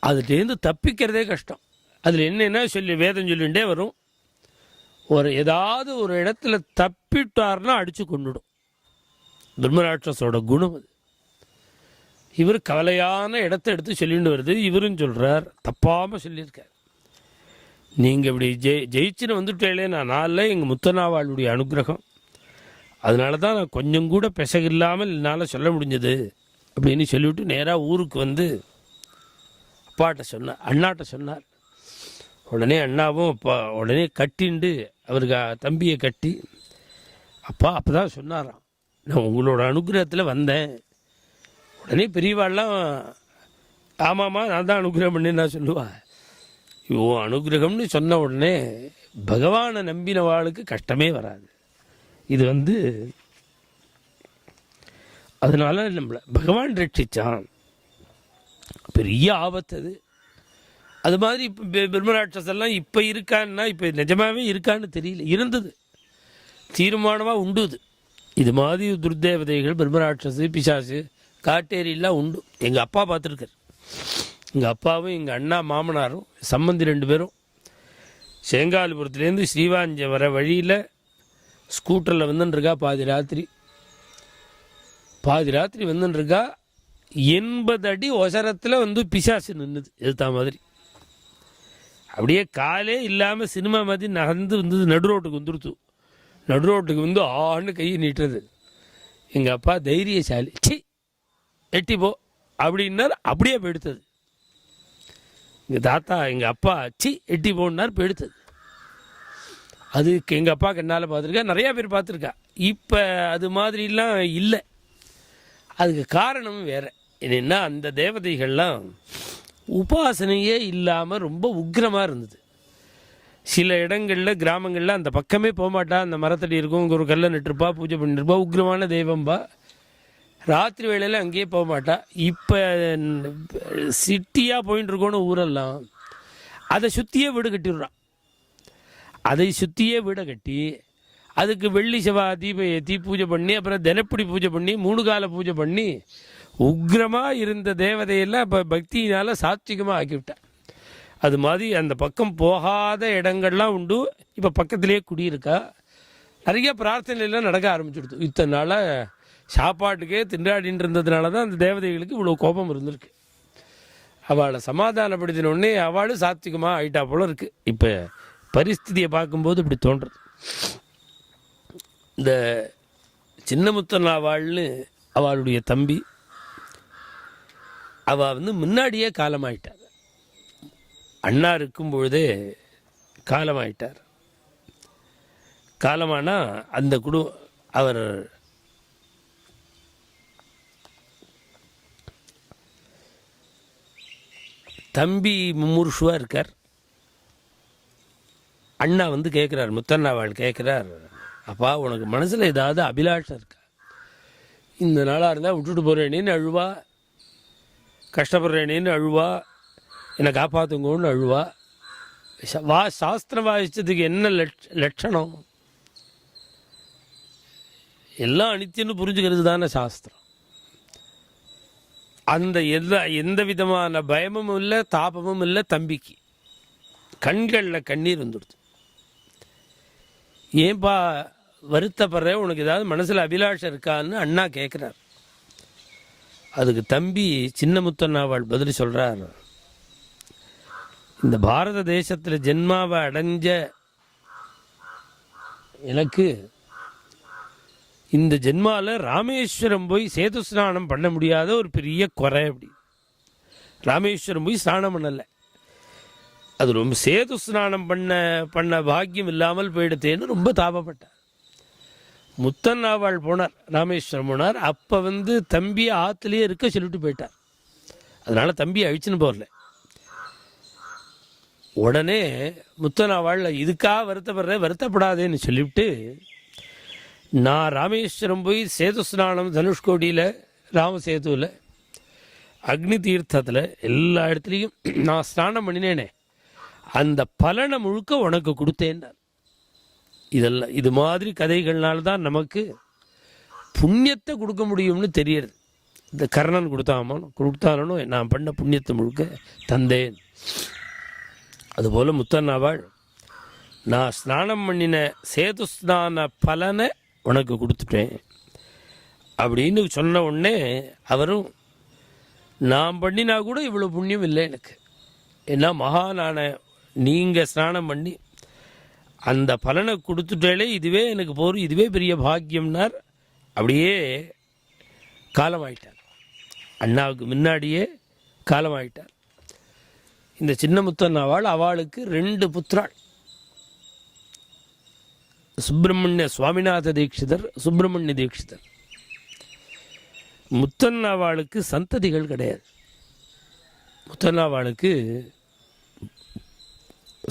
அதுலேருந்து தப்பிக்கிறதே கஷ்டம். அதில் என்னென்னா வேதம் சொல்லிகிட்டே வரும். ஏதாவது ஒரு இடத்துல தப்பிட்டார்னா அடித்து கொண்டுடும். பிரம்மராட்சஸோட குணம் அது. இவர் கவலையான இடத்த எடுத்து சொல்லிட்டு வருது. இவரும் சொல்கிறார், தப்பாமல் சொல்லியிருக்கார். நீங்கள் இப்படி ஜெயிச்சுன்னு வந்துட்டேலே, நான் நாளில் எங்கள் முத்தனாவாளுடைய அனுகிரகம், அதனால தான் நான் கொஞ்சம் கூட பெசகில்லாமல் என்னால் சொல்ல முடிஞ்சது அப்படின்னு சொல்லிவிட்டு நேராக ஊருக்கு வந்து அப்பாட்ட சொன்னார், அண்ணாட்ட சொன்னார். உடனே அண்ணாவும் அப்பா உடனே கட்டிண்டு அவருக்கு தம்பியை கட்டி, அப்பா அப்போ தான் சொன்னாராம், நான் உங்களோட அனுகிரகத்தில் வந்தேன். உடனே பெரியவாள்லாம், ஆமாம்மா நான் தான் அனுகிரகம் பண்ணி நான் சொல்லுவாள். அனுகிரகம்னு சொன்ன உடனே பகவானை நம்பினவாளுக்கு கஷ்டமே வராது. இது அதனால நம்மளை பகவான் ரட்சிச்சான். பெரிய ஆபத்து அது. அது மாதிரி இப்போ பிரம்மராட்சசெல்லாம் இப்போ இருக்கான்னா இப்போ நிஜமாகவே இருக்கான்னு தெரியல. இருந்தது, தீர்மானமாக உண்டுது. இது மாதிரி துர்தேவதைகள், பிரம்மராட்சசு, பிசாசு, காட்டேரியெல்லாம் உண்டு. எங்கள் அப்பா பார்த்துருக்கார். எங்கள் அப்பாவும் எங்கள் அண்ணா மாமனாரும் சம்பந்தி 2 பேரும் செங்காலிபுரத்துலேருந்து ஸ்ரீவாஞ்சம் வர வழியில் ஸ்கூட்டரில் வந்துட்டுருக்கா. பாதி ராத்திரி வந்துட்டுருக்கா. 80 அடி ஒசரத்தில் பிசாசு நின்றுது எதிர்த்த மாதிரி. அப்படியே காலே இல்லாமல் சினிமா மாதிரி நகர்ந்து வந்தது. நடு ரோட்டுக்கு வந்துடுத்து. நடு ரோட்டுக்கு ஆன்னு கையை நீட்டுறது. எங்கள் அப்பா தைரியசாலி. சி எட்டி போ அப்படின்னார். அப்படியே போயிடுத்தது. எங்கள் தாத்தா எங்கள் அப்பா சி எட்டி போனார், போயிடுத்தது. அதுக்கு எங்கள் அப்பா கண்ணால் பார்த்துருக்கா, நிறையா பேர் பார்த்துருக்கா. இப்போ அது மாதிரிலாம் இல்லை. அதுக்கு காரணம் வேறு என்னென்னா, அந்த தேவதைகள்லாம் உபாசனையே இல்லாமல் ரொம்ப உக்கிரமாக இருந்தது. சில இடங்களில் கிராமங்களில் அந்த பக்கமே போகமாட்டா. அந்த மரத்தடி இருக்கும், ஒரு கல்லை நட்டுருப்பா, பூஜை பண்ணிருப்பா, உக்கிரமான தெய்வம்பா. ராத்திரி வேளையில் அங்கேயே போக மாட்டா. இப்போ சிட்டியாக போயின்னு இருக்கோன்னு ஊரெல்லாம் அதை சுற்றியே வீடு கட்டிடுறான். அதை சுற்றியே வீடை கட்டி அதுக்கு வெள்ளி செவ்வாய் தீபம் ஏற்றி பூஜை பண்ணி, அப்புறம் தினப்படி பூஜை பண்ணி, 3 கால பூஜை பண்ணி, உக்கிரமாக இருந்த தேவதையெல்லாம் இப்போ பக்தியினால் சாத்விகமாக ஆக்கிவிட்டேன். அது மாதிரி அந்த பக்கம் போகாத இடங்கள்லாம் உண்டு. இப்போ பக்கத்திலே குடியிருக்கா. நிறைய பிரார்த்தனைலாம் நடக்க ஆரம்பிச்சுடுது. இத்தனை நாளாக சாப்பாட்டுக்கே திண்டாடின்னு இருந்ததுனால தான் அந்த தேவதைகளுக்கு இவ்வளோ கோபம் இருந்திருக்கு. அவளை சமாதானப்படுத்தினோடனே அவளும் சாத்விகமாக ஆயிட்டா போல இருக்குது. இப்போ பரிஸ்திதியை பார்க்கும்போது இப்படி தோன்றுறது. இந்த சின்னமுத்தனாவாள்னு அவளுடைய தம்பி, அவள் முன்னாடியே காலமாயிட்டார். அண்ணா இருக்கும் பொழுதே காலமாயிட்டார். காலமானா அந்த அவர் தம்பி மும்முர்ஷுவாக இருக்கார். அண்ணா கேட்குறார், முத்தண்ணாவாள் கேட்குறார், அப்பா உனக்கு மனசில் ஏதாவது அபிலாஷம் இருக்கா? இந்த நாளாக இருந்தால் விட்டுட்டு போகிறேனேன்னு அழுவா, கஷ்டப்படுறேனேன்னு அழுவா, என்னை காப்பாற்றுங்கன்னு அழுவா. சாஸ்திரம் வாசித்ததுக்கு என்ன லட்சணம்? எல்லாம் அனித்தியன்னு புரிஞ்சுக்கிறது தானே சாஸ்திரம். அந்த எந்த விதமான பயமும் இல்லை, தாபமும் இல்லை. தம்பிக்கு கண்களில் கண்ணீர் வந்துடுது. ஏன்பா வருத்தப்படுற, உனக்கு ஏதாவது மனசில் அபிலாஷம் இருக்கான்னு அண்ணா கேட்குறார். அதுக்கு தம்பி சின்னமுத்தண்ணாவாள் பதில் சொல்கிறார், இந்த பாரத தேசத்தில் ஜென்மாவை அடைஞ்ச எனக்கு இந்த ஜென்மாவில் ராமேஸ்வரம் போய் சேது ஸ்நானம் பண்ண முடியாத ஒரு பெரிய குறை. அப்படி ராமேஸ்வரம் போய் ஸ்நானம் பண்ணலை. அது ரொம்ப சேது ஸ்நானம் பண்ண பாக்கியம் இல்லாமல் போயிடுத்தேன்னு ரொம்ப தாபப்பட்டார். முத்தண்ணாவாள் போனார், ராமேஸ்வரம் போனார். அப்போ தம்பியை ஆற்றுலேயே இருக்க சொல்லிட்டு போயிட்டார். அதனால் தம்பியை அழிச்சுன்னு போகல. உடனே முத்தண்ணாவாள் இதுக்காக வருத்தப்படாதேன்னு சொல்லிவிட்டு, நான் ராமேஸ்வரம் போய் சேது ஸ்நானம் தனுஷ்கோடியில், ராமசேதுவில், அக்னி தீர்த்தத்தில் எல்லா இடத்துலையும் நான் ஸ்நானம் பண்ணினேனே, அந்த பலனை முழுக்க உனக்கு கொடுத்தேன்னார். இதெல்லாம் இது மாதிரி கதைகள்னால்தான் நமக்கு புண்ணியத்தை கொடுக்க முடியும்னு தெரியறது. இந்த கர்ணன் கொடுத்தாலும் நான் பண்ண புண்ணியத்தை முழுக்க தந்தேன். அதுபோல் முத்தண்ணாவாள் நான் ஸ்நானம் பண்ணின சேது ஸ்நான பலனை உனக்கு கொடுத்துட்டேன் அப்படின்னு சொன்ன உடனே அவரும், நான் பண்ணினா கூட இவ்வளோ புண்ணியம் இல்லை எனக்கு, ஏன்னா மகானான நீங்கள் ஸ்நானம் பண்ணி அந்த பலனை கொடுத்துட்டாலே இதுவே எனக்கு போகும், இதுவே பெரிய பாக்கியம்னார். அப்படியே காலமாயிட்டார். அண்ணாவுக்கு முன்னாடியே காலமாயிட்டார். இந்த சின்னமுத்தண்ணாவாள் அவளுக்கு 2 புத்திராள், சுப்பிரமணிய சுவாமிநாத தீட்சிதர், சுப்பிரமணிய தீட்சிதர். முத்தண்ணாவாளுக்கு சந்ததிகள் கிடையாது. முத்தண்ணாவாளுக்கு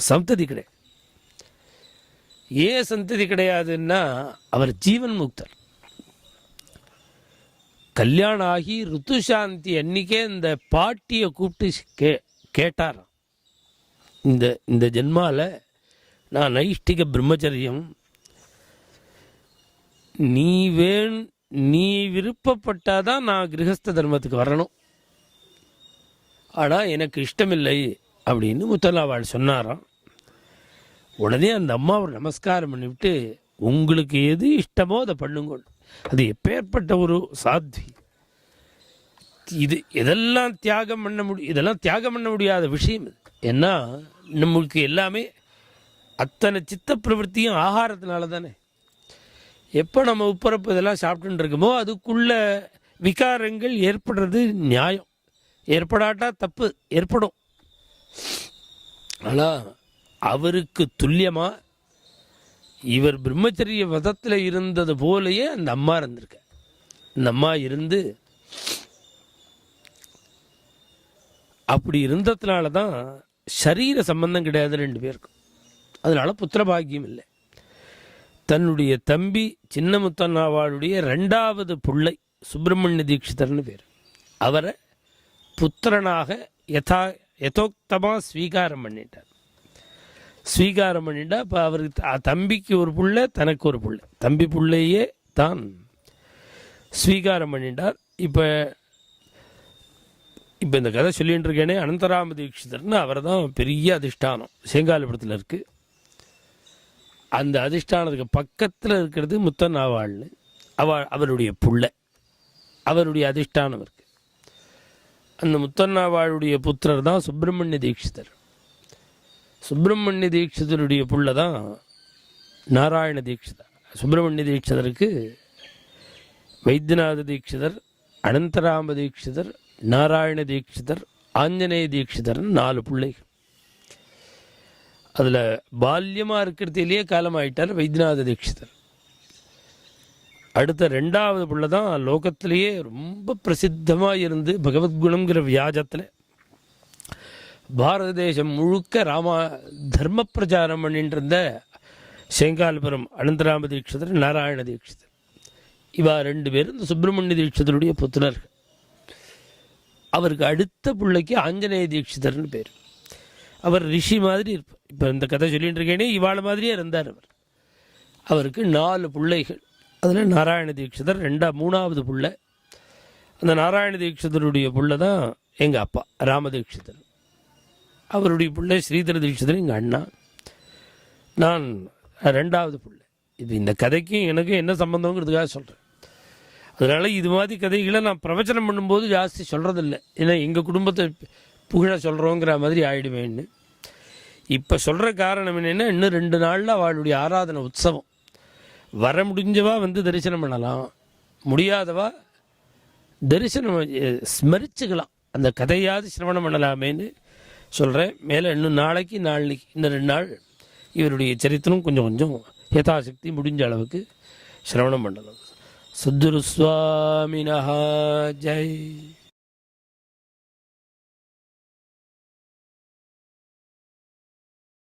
சந்ததி கிடையாது. ஏன் சந்ததி கிடையாதுன்னா அவர் ஜீவன் முக்தர். கல்யாணம் ஆகி ருத்துசாந்தி அன்னிக்கே இந்த பாட்டியை கூப்பிட்டு கேட்டாராம், இந்த ஜென்மால நான் நைஷ்டிக பிரம்மச்சரியம், நீ விருப்பப்பட்டாதான் நான் கிரகஸ்த தர்மத்துக்கு வரணும், ஆனால் எனக்கு இஷ்டமில்லை அப்படின்னு முத்தலாவாள் சொன்னாராம். உடனே அந்த அம்மா ஒரு நமஸ்காரம் பண்ணிவிட்டு, உங்களுக்கு எது இஷ்டமோ அதை பண்ணுங்கள். அது எப்பேற்பட்ட ஒரு சாத்வி! இதெல்லாம் தியாகம் பண்ண முடியாத விஷயம் இது. ஏன்னா நம்மளுக்கு எல்லாமே அத்தனை சித்த பிரவൃத்தியும் ஆகாரத்தினால தானே. எப்போ நம்ம உப்பரப்பு இதெல்லாம் சாப்பிட்டுன்னு இருக்கோமோ அதுக்குள்ள விகாரங்கள் ஏற்படுறது நியாயம். ஏற்படாட்டா தப்பு ஏற்படும். ஆனால் அவருக்கு துல்லியமா இவர் பிரம்மச்சரிய வதத்தில் இருந்தது போலயே அந்த அம்மா இருந்திருக்க. அந்த அம்மா இருந்து அப்படி இருந்ததுனால தான் சரீர சம்பந்தம் கிடையாது ரெண்டு பேருக்கும். அதனால புத்திரபாகியம் இல்லை. தன்னுடைய தம்பி சின்னமுத்தன்னாவாளுடைய 2வது பிள்ளை சுப்பிரமணிய தீட்சிதர்னு பேர், அவரை புத்திரனாக யதோக்தமாக ஸ்வீகாரம் பண்ணிட்டார். இப்போ அவருக்கு தம்பிக்கு ஒரு புள்ள, தனக்கு ஒரு புள்ள, தம்பி பிள்ளையே தான் ஸ்வீகாரம் பண்ணிட்டார். இப்போ இந்த கதை சொல்லிகிட்டு இருக்கேனே, அனந்தராம தீட்சிதர்னு அவர் தான் பெரிய அதிஷ்டானம் செங்காலிபுரத்தில் இருக்குது. அந்த அதிஷ்டானத்துக்கு பக்கத்தில் இருக்கிறது முத்தன்னாவாள்னு அவருடைய புள்ள, அவருடைய அதிஷ்டானம் இருக்குது. அந்த முத்தன்னாவாளுடைய புத்திரர் தான் சுப்பிரமணிய தீட்சிதர். சுப்பிரமணிய தீட்சிதருடைய புள்ள தான் நாராயண தீட்சிதர். சுப்பிரமணிய தீட்சிதருக்கு வைத்தியநாத தீட்சிதர், அனந்தராம தீட்சிதர், நாராயண தீட்சிதர், ஆஞ்சநேய தீட்சிதர்னு 4 பிள்ளைகள். அதில் பால்யமாக இருக்கிறதுலேயே காலமாயிட்டார் வைத்தியநாத தீட்சிதர். அடுத்த 2வது பிள்ளை தான் லோகத்திலேயே ரொம்ப பிரசித்தமாக இருந்து பகவத்குணங்கிற வியாஜத்தில் பாரத தேசம் முழுக்க தர்ம பிரச்சாரம் பண்ணிட்டு இருந்த செங்கால்புரம் அனந்தராம தீட்சிதர், நாராயண தீட்சிதர். இவா 2 பேரும் இந்த சுப்பிரமணிய தீட்சிதருடைய புத்திரர்கள். அவருக்கு அடுத்த பிள்ளைக்கு ஆஞ்சநேய தீட்சிதர்னு பேர். அவர் ரிஷி மாதிரி இருப்பார். இப்போ இந்த கதை சொல்லிட்டு இருக்கேனே, இவாள மாதிரியே இருந்தார் அவர். அவருக்கு 4 பிள்ளைகள். அதில் நாராயண தீட்சிதர் 3வது பிள்ளை. அந்த நாராயண தீட்சிதருடைய பிள்ளை தான் எங்கள் அப்பா ராமதீட்சிதர். அவருடைய பிள்ளை ஸ்ரீதர தீட்சிதர் எங்கள் அண்ணா. நான் 2வது பிள்ளை. இது இந்த கதைக்கும் எனக்கும் என்ன சம்பந்தங்கிறதுக்காக சொல்கிறேன். அதனால் இது மாதிரி கதைகளை நான் பிரவச்சனம் பண்ணும்போது ஜாஸ்தி சொல்கிறதில்லை. ஏன்னா எங்கள் குடும்பத்தை புகழ சொல்கிறோங்கிற மாதிரி ஆகிடுவேன்னு. இப்போ சொல்கிற காரணம் என்னென்னா, இன்னும் 2 நாளில் அவளுடைய ஆராதனை உற்சவம். வர முடிஞ்சவா வந்து தரிசனம் பண்ணலாம், முடியாதவா தரிசனம் ஸ்மரிச்சுக்கலாம். அந்த கதையாவது சிரவணம் பண்ணலாமேன்னு சொல்கிறேன். மேலே இன்னும் நாளைக்கு இன்னும் 2 நாள் இவருடைய சரித்திரம் கொஞ்சம் யதாசக்தி முடிஞ்ச அளவுக்கு சிரவணம் பண்ணலாம். சத்குரு சுவாமினஹ ஜெய்.